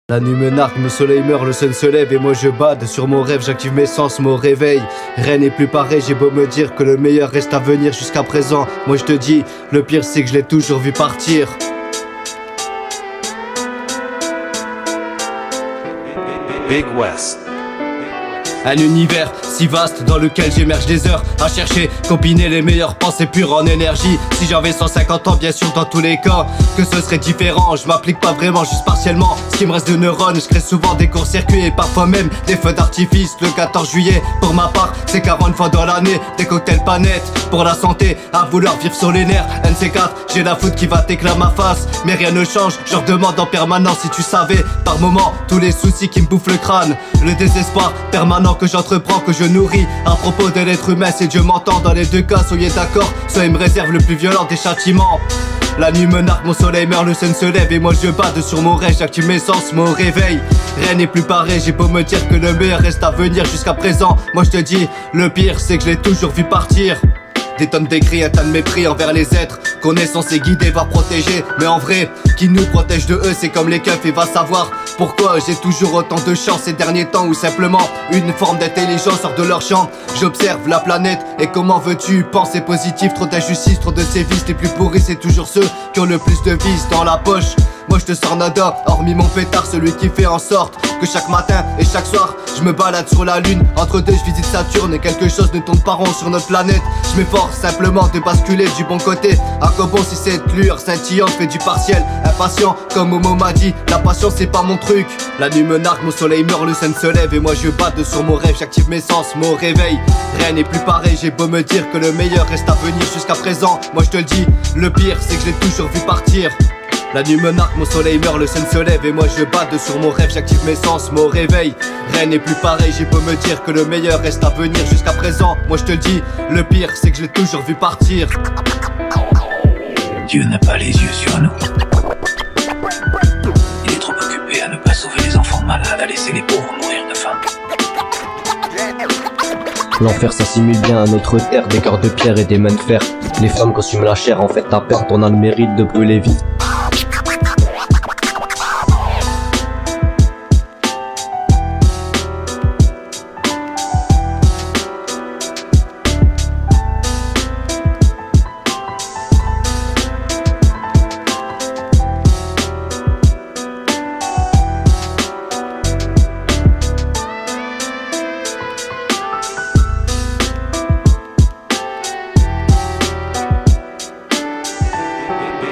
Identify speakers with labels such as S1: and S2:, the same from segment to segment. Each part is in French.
S1: La nuit me nargue, le soleil meurt, le sun se lève et moi je bade sur mon rêve, j'active mes sens, mon réveil. Rien n'est plus pareil, j'ai beau me dire que le meilleur reste à venir jusqu'à présent. Moi je te dis, le pire c'est que je l'ai toujours vu partir.
S2: Big West.
S1: Un univers si vaste dans lequel j'émerge des heures à chercher, combiner les meilleures pensées pures en énergie. Si j'avais 150 ans, bien sûr dans tous les cas que ce serait différent. Je m'applique pas vraiment, juste partiellement. Ce qui me reste de neurones, je crée souvent des courts-circuits et parfois même des feux d'artifice. Le 14 juillet, pour ma part, c'est 40 fois dans l'année. Des cocktails panettes pour la santé, à vouloir vivre sur les nerfs. NC4, j'ai la foudre qui va t'éclater ma face. Mais rien ne change, je leur demande en permanence si tu savais. Par moments, tous les soucis qui me bouffent le crâne, le désespoir permanent que j'entreprends, que je nourris. À propos de l'être humain, c'est Dieu m'entend. Dans les deux cas, soyez d'accord, soit il me réserve le plus violent des châtiments. La nuit me nargue, mon soleil meurt, le sun se lève et moi je bade sur mon rêve, j'active mes sens, mon réveil. Rien n'est plus pareil, j'ai beau me dire que le meilleur reste à venir jusqu'à présent. Moi je te dis, le pire c'est que je l'ai toujours vu partir. Des tonnes d'écrits, un tas de mépris envers les êtres qu'on est censé guider, voire protéger. Mais en vrai, qui nous protège de eux, c'est comme les keufs et va savoir pourquoi j'ai toujours autant de chance ces derniers temps. Ou simplement une forme d'intelligence hors de leur champ. J'observe la planète et comment veux-tu penser positif? Trop d'injustice, trop de sévices, les plus pourris c'est toujours ceux qui ont le plus de vis dans la poche. Moi je te sors nada, hormis mon pétard, celui qui fait en sorte que chaque matin et chaque soir je me balade sur la lune. Entre deux je visite Saturne et quelque chose ne tourne pas rond sur notre planète. Je m'efforce simplement de basculer du bon côté. À quoi bon si cette lueur scintillante fait du partiel? Impatient comme Momo m'a dit, la patience c'est pas mon truc. La nuit me nargue, mon soleil meurt, le sun se lève et moi je bade sur mon rêve, j'active mes sens, mon réveil. Rien n'est plus pareil, j'ai beau me dire que le meilleur reste à venir jusqu'à présent. Moi je te le dis, le pire c'est que je l'ai toujours vu partir. La nuit me nargue, mon soleil meurt, le sun se lève et moi je bade sur mon rêve, j'active mes sens, mon réveil. Rien n'est plus pareil, j'ai beau me dire que le meilleur reste à venir jusqu'à présent. Moi je te le dis, le pire c'est que je l'ai toujours vu partir.
S3: Dieu n'a pas les yeux sur nous. Il est trop occupé à ne pas sauver les enfants malades, à laisser les pauvres mourir de faim.
S4: L'enfer s'assimile bien à notre terre, des cœurs de pierre et des mains de fer. Les femmes consument la chair, en fait ta perte, on a le mérite de brûler vite.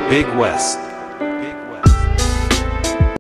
S2: Big West.